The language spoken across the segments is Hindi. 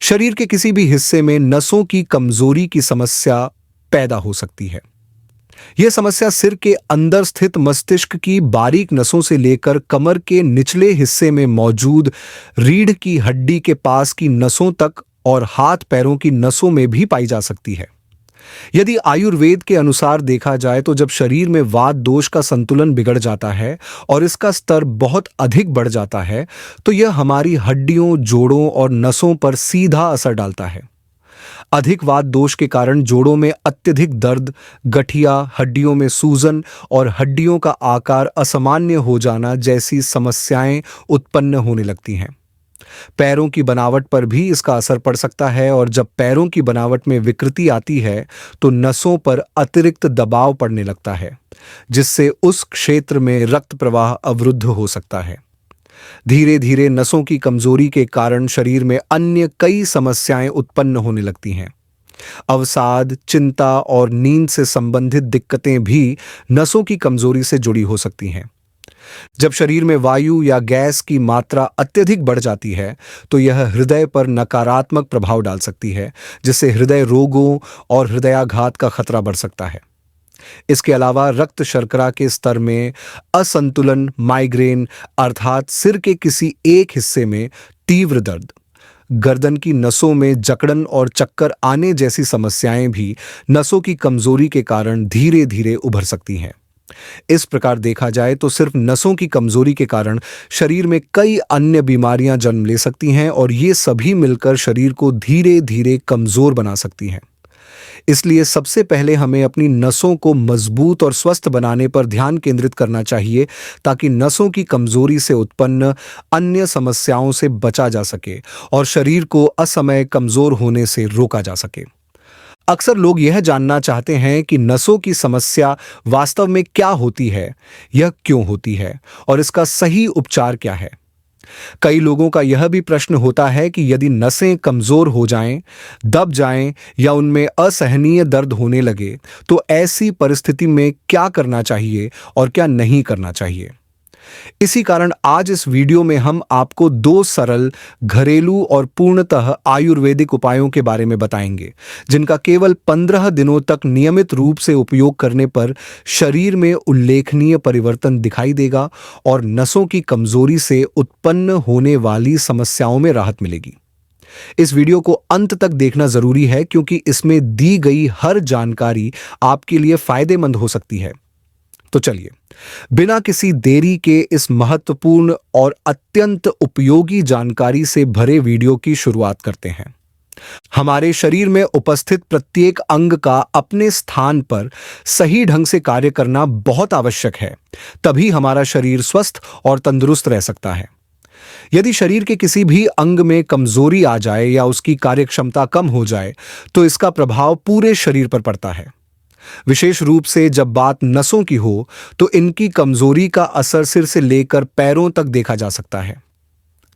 शरीर के किसी भी हिस्से में नसों की कमजोरी की समस्या पैदा हो सकती है। यह समस्या सिर के अंदर स्थित मस्तिष्क की बारीक नसों से लेकर कमर के निचले हिस्से में मौजूद रीढ़ की हड्डी के पास की नसों तक और हाथ पैरों की नसों में भी पाई जा सकती है। यदि आयुर्वेद के अनुसार देखा जाए तो जब शरीर में वात दोष का संतुलन बिगड़ जाता है और इसका स्तर बहुत अधिक बढ़ जाता है तो यह हमारी हड्डियों, जोड़ों और नसों पर सीधा असर डालता है। अधिक वात दोष के कारण जोड़ों में अत्यधिक दर्द, गठिया, हड्डियों में सूजन और हड्डियों का आकार असामान्य हो जाना जैसी समस्याएं उत्पन्न होने लगती हैं। पैरों की बनावट पर भी इसका असर पड़ सकता है और जब पैरों की बनावट में विकृति आती है तो नसों पर अतिरिक्त दबाव पड़ने लगता है, जिससे उस क्षेत्र में रक्त प्रवाह अवरुद्ध हो सकता है। धीरे धीरे नसों की कमजोरी के कारण शरीर में अन्य कई समस्याएं उत्पन्न होने लगती हैं। अवसाद, चिंता और नींद से संबंधित दिक्कतें भी नसों की कमजोरी से जुड़ी हो सकती हैं। जब शरीर में वायु या गैस की मात्रा अत्यधिक बढ़ जाती है तो यह हृदय पर नकारात्मक प्रभाव डाल सकती है, जिससे हृदय रोगों और हृदयाघात का खतरा बढ़ सकता है। इसके अलावा रक्त शर्करा के स्तर में असंतुलन, माइग्रेन अर्थात सिर के किसी एक हिस्से में तीव्र दर्द, गर्दन की नसों में जकड़न और चक्कर आने जैसी समस्याएं भी नसों की कमजोरी के कारण धीरे धीरे उभर सकती हैं। इस प्रकार देखा जाए तो सिर्फ नसों की कमजोरी के कारण शरीर में कई अन्य बीमारियां जन्म ले सकती हैं और ये सभी मिलकर शरीर को धीरे धीरे कमजोर बना सकती हैं। इसलिए सबसे पहले हमें अपनी नसों को मजबूत और स्वस्थ बनाने पर ध्यान केंद्रित करना चाहिए ताकि नसों की कमजोरी से उत्पन्न अन्य समस्याओं से बचा जा सके और शरीर को असमय कमजोर होने से रोका जा सके। अक्सर लोग यह जानना चाहते हैं कि नसों की समस्या वास्तव में क्या होती है, यह क्यों होती है और इसका सही उपचार क्या है। कई लोगों का यह भी प्रश्न होता है कि यदि नसें कमजोर हो जाएं, दब जाएं या उनमें असहनीय दर्द होने लगे तो ऐसी परिस्थिति में क्या करना चाहिए और क्या नहीं करना चाहिए। इसी कारण आज इस वीडियो में हम आपको 2 सरल, घरेलू और पूर्णतः आयुर्वेदिक उपायों के बारे में बताएंगे, जिनका केवल 15 दिनों तक नियमित रूप से उपयोग करने पर शरीर में उल्लेखनीय परिवर्तन दिखाई देगा और नसों की कमजोरी से उत्पन्न होने वाली समस्याओं में राहत मिलेगी। इस वीडियो को अंत तक देखना जरूरी है क्योंकि इसमें दी गई हर जानकारी आपके लिए फायदेमंद हो सकती है। तो चलिए, बिना किसी देरी के इस महत्वपूर्ण और अत्यंत उपयोगी जानकारी से भरे वीडियो की शुरुआत करते हैं। हमारे शरीर में उपस्थित प्रत्येक अंग का अपने स्थान पर सही ढंग से कार्य करना बहुत आवश्यक है, तभी हमारा शरीर स्वस्थ और तंदुरुस्त रह सकता है। यदि शरीर के किसी भी अंग में कमजोरी आ जाए या उसकी कार्यक्षमता कम हो जाए तो इसका प्रभाव पूरे शरीर पर पड़ता है। विशेष रूप से जब बात नसों की हो तो इनकी कमजोरी का असर सिर से लेकर पैरों तक देखा जा सकता है।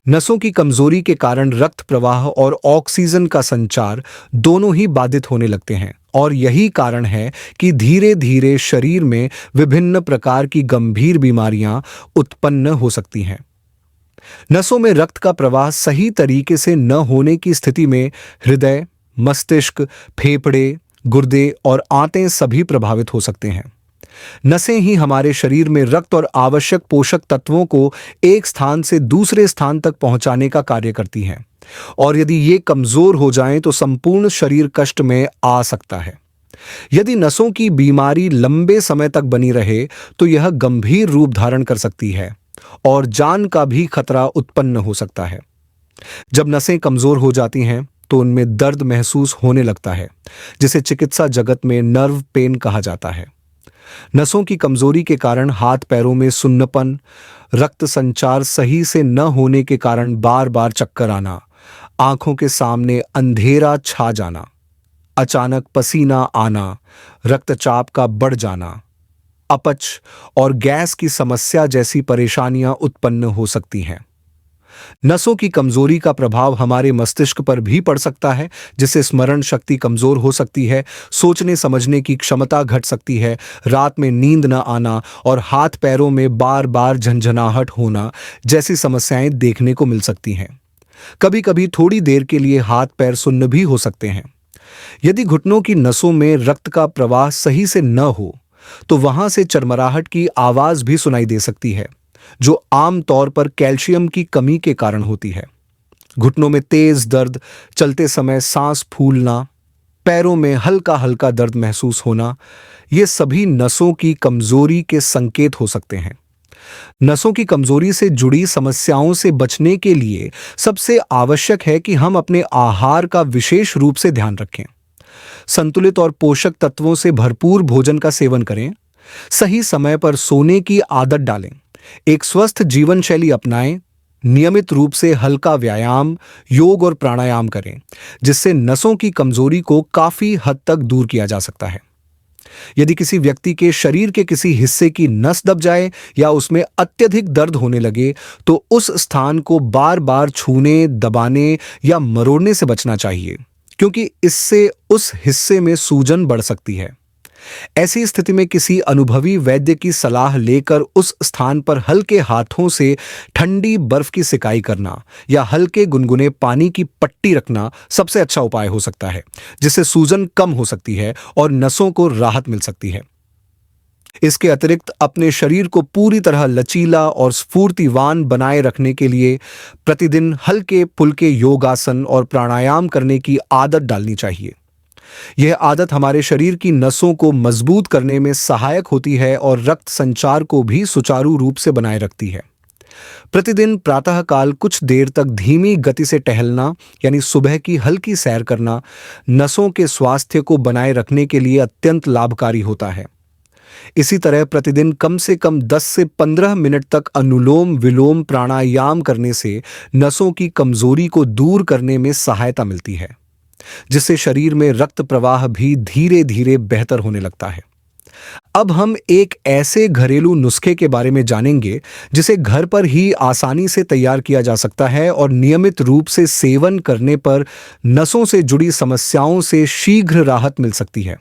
नसों की कमजोरी के कारण रक्त प्रवाह और ऑक्सीजन का संचार दोनों ही बाधित होने लगते हैं और यही कारण है कि धीरे धीरे शरीर में विभिन्न प्रकार की गंभीर बीमारियां उत्पन्न हो सकती हैं। नसों में रक्त का प्रवाह सही तरीके से न होने की स्थिति में हृदय, मस्तिष्क, फेफड़े, गुर्दे और आंतें सभी प्रभावित हो सकते हैं। नसें ही हमारे शरीर में रक्त और आवश्यक पोषक तत्वों को एक स्थान से दूसरे स्थान तक पहुंचाने का कार्य करती हैं और यदि ये कमजोर हो जाएं तो संपूर्ण शरीर कष्ट में आ सकता है। यदि नसों की बीमारी लंबे समय तक बनी रहे तो यह गंभीर रूप धारण कर सकती है और जान का भी खतरा उत्पन्न हो सकता है। जब नसें कमजोर हो जाती हैं तो उनमें दर्द महसूस होने लगता है, जिसे चिकित्सा जगत में नर्व पेन कहा जाता है। नसों की कमजोरी के कारण हाथ पैरों में सुन्नपन, रक्त संचार सही से न होने के कारण बार बार चक्कर आना, आंखों के सामने अंधेरा छा जाना, अचानक पसीना आना, रक्तचाप का बढ़ जाना, अपच और गैस की समस्या जैसी परेशानियां उत्पन्न हो सकती हैं। नसों की कमजोरी का प्रभाव हमारे मस्तिष्क पर भी पड़ सकता है, जिससे स्मरण शक्ति कमजोर हो सकती है, सोचने समझने की क्षमता घट सकती है, रात में नींद न आना और हाथ पैरों में बार बार झंझनाहट होना जैसी समस्याएं देखने को मिल सकती हैं। कभी कभी थोड़ी देर के लिए हाथ पैर सुन्न भी हो सकते हैं। यदि घुटनों की नसों में रक्त का प्रवाह सही से न हो तो वहां से चरमराहट की आवाज भी सुनाई दे सकती है, जो आम तौर पर कैल्शियम की कमी के कारण होती है। घुटनों में तेज दर्द, चलते समय सांस फूलना, पैरों में हल्का हल्का दर्द महसूस होना, ये सभी नसों की कमजोरी के संकेत हो सकते हैं। नसों की कमजोरी से जुड़ी समस्याओं से बचने के लिए सबसे आवश्यक है कि हम अपने आहार का विशेष रूप से ध्यान रखें। संतुलित और पोषक तत्वों से भरपूर भोजन का सेवन करें, सही समय पर सोने की आदत डालें, एक स्वस्थ जीवन शैली अपनाएं, नियमित रूप से हल्का व्यायाम, योग और प्राणायाम करें, जिससे नसों की कमजोरी को काफी हद तक दूर किया जा सकता है। यदि किसी व्यक्ति के शरीर के किसी हिस्से की नस दब जाए या उसमें अत्यधिक दर्द होने लगे, तो उस स्थान को बार बार छूने, दबाने या मरोड़ने से बचना चाहिए, क्योंकि इससे उस हिस्से में सूजन बढ़ सकती है। ऐसी स्थिति में किसी अनुभवी वैद्य की सलाह लेकर उस स्थान पर हल्के हाथों से ठंडी बर्फ की सिकाई करना या हल्के गुनगुने पानी की पट्टी रखना सबसे अच्छा उपाय हो सकता है, जिससे सूजन कम हो सकती है और नसों को राहत मिल सकती है। इसके अतिरिक्त अपने शरीर को पूरी तरह लचीला और स्फूर्तिवान बनाए रखने के लिए प्रतिदिन हल्के फुल्के योगासन और प्राणायाम करने की आदत डालनी चाहिए। यह आदत हमारे शरीर की नसों को मजबूत करने में सहायक होती है और रक्त संचार को भी सुचारू रूप से बनाए रखती है। प्रतिदिन प्रातःकाल कुछ देर तक धीमी गति से टहलना, यानी सुबह की हल्की सैर करना, नसों के स्वास्थ्य को बनाए रखने के लिए अत्यंत लाभकारी होता है। इसी तरह प्रतिदिन कम से कम 10 से 15 मिनट तक अनुलोम विलोम प्राणायाम करने से नसों की कमजोरी को दूर करने में सहायता मिलती है, जिससे शरीर में रक्त प्रवाह भी धीरे धीरे बेहतर होने लगता है। अब हम एक ऐसे घरेलू नुस्खे के बारे में जानेंगे जिसे घर पर ही आसानी से तैयार किया जा सकता है और नियमित रूप से सेवन करने पर नसों से जुड़ी समस्याओं से शीघ्र राहत मिल सकती है।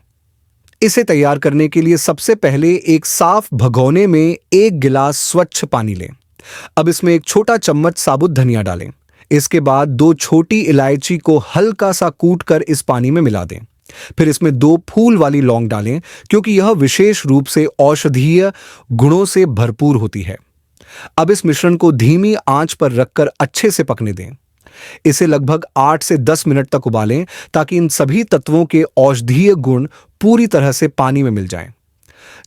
इसे तैयार करने के लिए सबसे पहले एक साफ भगोने में 1 गिलास स्वच्छ पानी लें। अब इसमें 1 छोटा चम्मच साबुत धनिया डालें। इसके बाद 2 छोटी इलायची को हल्का सा कूटकर इस पानी में मिला दें। फिर इसमें 2 फूल वाली लौंग डालें, क्योंकि यह विशेष रूप से औषधीय गुणों से भरपूर होती है। अब इस मिश्रण को धीमी आंच पर रखकर अच्छे से पकने दें। इसे लगभग 8 से 10 मिनट तक उबालें, ताकि इन सभी तत्वों के औषधीय गुण पूरी तरह से पानी में मिल जाएं।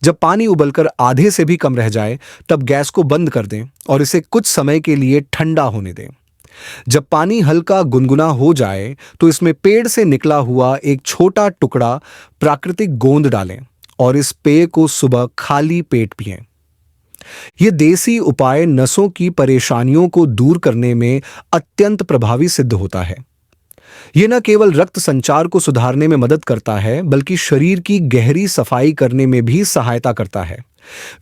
जब पानी उबलकर आधे से भी कम रह जाए, तब गैस को बंद कर दें और इसे कुछ समय के लिए ठंडा होने दें। जब पानी हल्का गुनगुना हो जाए, तो इसमें पेड़ से निकला हुआ एक छोटा टुकड़ा प्राकृतिक गोंद डालें और इस पेय को सुबह खाली पेट पिएं। यह देसी उपाय नसों की परेशानियों को दूर करने में अत्यंत प्रभावी सिद्ध होता है। यह न केवल रक्त संचार को सुधारने में मदद करता है, बल्कि शरीर की गहरी सफाई करने में भी सहायता करता है।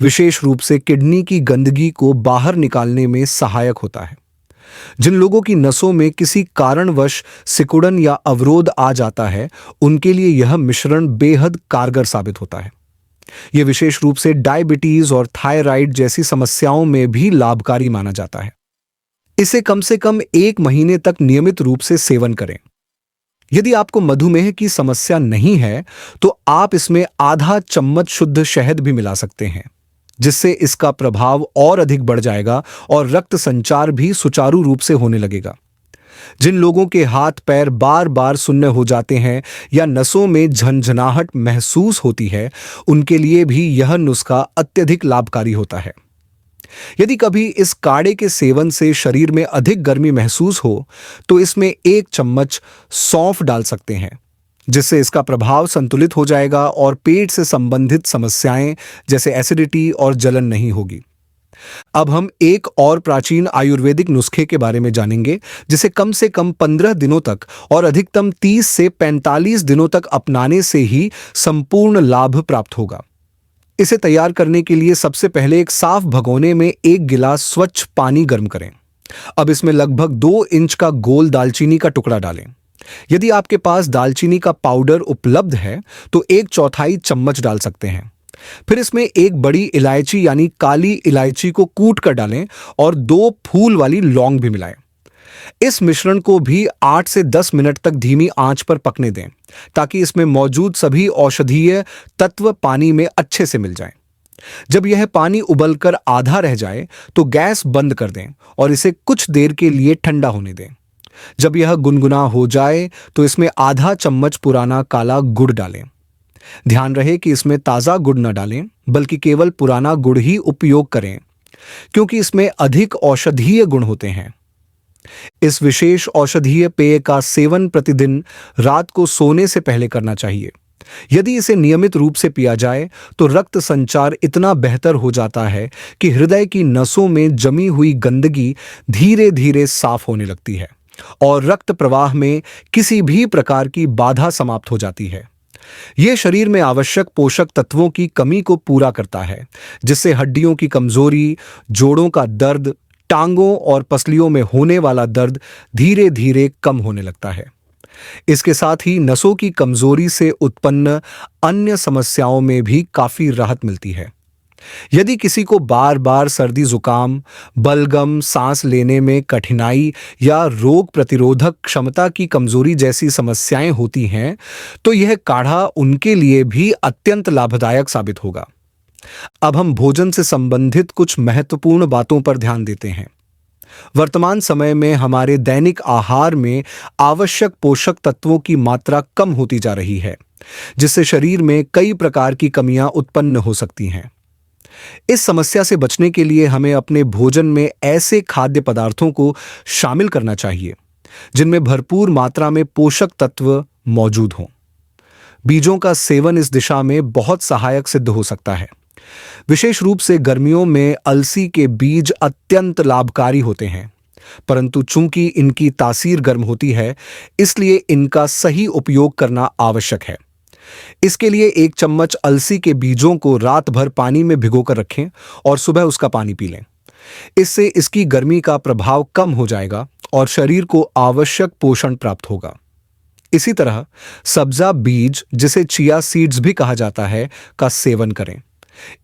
विशेष रूप से किडनी की गंदगी को बाहर निकालने में सहायक होता है। जिन लोगों की नसों में किसी कारणवश सिकुड़न या अवरोध आ जाता है, उनके लिए यह मिश्रण बेहद कारगर साबित होता है। यह विशेष रूप से डायबिटीज और थायराइड जैसी समस्याओं में भी लाभकारी माना जाता है। इसे कम से कम 1 महीने तक नियमित रूप से सेवन करें। यदि आपको मधुमेह की समस्या नहीं है, तो आप इसमें आधा चम्मच शुद्ध शहद भी मिला सकते हैं, जिससे इसका प्रभाव और अधिक बढ़ जाएगा और रक्त संचार भी सुचारू रूप से होने लगेगा। जिन लोगों के हाथ पैर बार बार सुन्न हो जाते हैं या नसों में झनझनाहट महसूस होती है, उनके लिए भी यह नुस्खा अत्यधिक लाभकारी होता है। यदि कभी इस काढ़े के सेवन से शरीर में अधिक गर्मी महसूस हो, तो इसमें 1 चम्मच सौंफ डाल सकते हैं, जिससे इसका प्रभाव संतुलित हो जाएगा और पेट से संबंधित समस्याएं जैसे एसिडिटी और जलन नहीं होगी। अब हम एक और प्राचीन आयुर्वेदिक नुस्खे के बारे में जानेंगे, जिसे कम से कम 15 दिनों तक और अधिकतम 30 से 45 दिनों तक अपनाने से ही संपूर्ण लाभ प्राप्त होगा। इसे तैयार करने के लिए सबसे पहले एक साफ भगोने में 1 गिलास स्वच्छ पानी गर्म करें। अब इसमें लगभग 2 इंच का गोल दालचीनी का टुकड़ा डालें। यदि आपके पास दालचीनी का पाउडर उपलब्ध है, तो 1/4 चम्मच डाल सकते हैं। फिर इसमें 1 बड़ी इलायची यानी काली इलायची को कूट कर डालें और 2 फूल वाली लौंग भी मिलाएं। इस मिश्रण को भी 8 से 10 मिनट तक धीमी आंच पर पकने दें ताकि इसमें मौजूद सभी औषधीय तत्व पानी में अच्छे से मिल जाएं। जब यह पानी उबलकर आधा रह जाए तो गैस बंद कर दें और इसे कुछ देर के लिए ठंडा होने दें। जब यह गुनगुना हो जाए तो इसमें आधा चम्मच पुराना काला गुड़ डालें। ध्यान रहे कि इसमें ताज़ा गुड़ न डालें बल्कि केवल पुराना गुड़ ही उपयोग करें, क्योंकि इसमें अधिक औषधीय गुण होते हैं। इस विशेष औषधीय पेय का सेवन प्रतिदिन रात को सोने से पहले करना चाहिए। यदि इसे नियमित रूप से पिया जाए तो रक्त संचार इतना बेहतर हो जाता है कि हृदय की नसों में जमी हुई गंदगी धीरे धीरे साफ होने लगती है और रक्त प्रवाह में किसी भी प्रकार की बाधा समाप्त हो जाती है। यह शरीर में आवश्यक पोषक तत्वों की कमी को पूरा करता है, जिससे हड्डियों की कमजोरी, जोड़ों का दर्द, टांगों और पसलियों में होने वाला दर्द धीरे धीरे कम होने लगता है। इसके साथ ही नसों की कमजोरी से उत्पन्न अन्य समस्याओं में भी काफी राहत मिलती है। यदि किसी को बार बार सर्दी जुकाम, बलगम, सांस लेने में कठिनाई या रोग प्रतिरोधक क्षमता की कमजोरी जैसी समस्याएं होती हैं, तो यह काढ़ा उनके लिए भी अत्यंत लाभदायक साबित होगा। अब हम भोजन से संबंधित कुछ महत्वपूर्ण बातों पर ध्यान देते हैं। वर्तमान समय में हमारे दैनिक आहार में आवश्यक पोषक तत्वों की मात्रा कम होती जा रही है, जिससे शरीर में कई प्रकार की कमियां उत्पन्न हो सकती हैं। इस समस्या से बचने के लिए हमें अपने भोजन में ऐसे खाद्य पदार्थों को शामिल करना चाहिए जिनमें भरपूर मात्रा में पोषक तत्व मौजूद हों। बीजों का सेवन इस दिशा में बहुत सहायक सिद्ध हो सकता है। विशेष रूप से गर्मियों में अलसी के बीज अत्यंत लाभकारी होते हैं, परंतु चूंकि इनकी तासीर गर्म होती है, इसलिए इनका सही उपयोग करना आवश्यक है। इसके लिए 1 चम्मच अलसी के बीजों को रात भर पानी में भिगोकर रखें और सुबह उसका पानी पी लें। इससे इसकी गर्मी का प्रभाव कम हो जाएगा और शरीर को आवश्यक पोषण प्राप्त होगा। इसी तरह सब्जा बीज, जिसे चिया सीड्स भी कहा जाता है, का सेवन करें।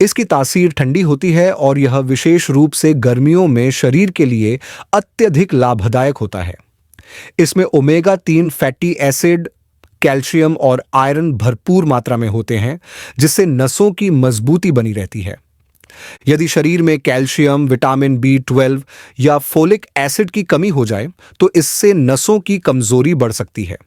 इसकी तासीर ठंडी होती है और यह विशेष रूप से गर्मियों में शरीर के लिए अत्यधिक लाभदायक होता है। इसमें ओमेगा 3 फैटी एसिड, कैल्शियम और आयरन भरपूर मात्रा में होते हैं, जिससे नसों की मजबूती बनी रहती है। यदि शरीर में कैल्शियम, विटामिन B12 या फोलिक एसिड की कमी हो जाए तो इससे नसों की कमजोरी बढ़ सकती है।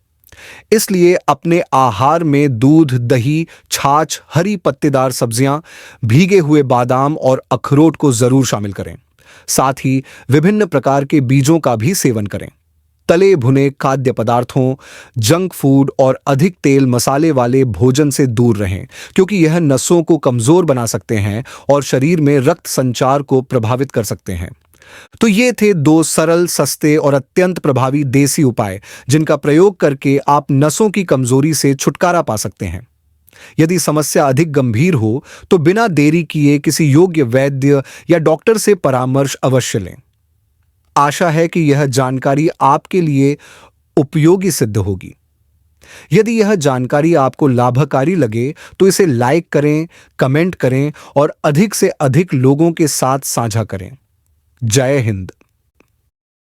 इसलिए अपने आहार में दूध, दही, छाछ, हरी पत्तेदार सब्जियां, भीगे हुए बादाम और अखरोट को जरूर शामिल करें। साथ ही विभिन्न प्रकार के बीजों का भी सेवन करें। तले भुने खाद्य पदार्थों, जंक फूड और अधिक तेल मसाले वाले भोजन से दूर रहें, क्योंकि यह नसों को कमजोर बना सकते हैं और शरीर में रक्त संचार को प्रभावित कर सकते हैं। तो ये थे 2 सरल, सस्ते और अत्यंत प्रभावी देसी उपाय जिनका प्रयोग करके आप नसों की कमजोरी से छुटकारा पा सकते हैं। यदि समस्या अधिक गंभीर हो तो बिना देरी किए किसी योग्य वैद्य या डॉक्टर से परामर्श अवश्य लें। आशा है कि यह जानकारी आपके लिए उपयोगी सिद्ध होगी। यदि यह जानकारी आपको लाभकारी लगे तो इसे लाइक करें, कमेंट करें और अधिक से अधिक लोगों के साथ साझा करें। जय हिंद।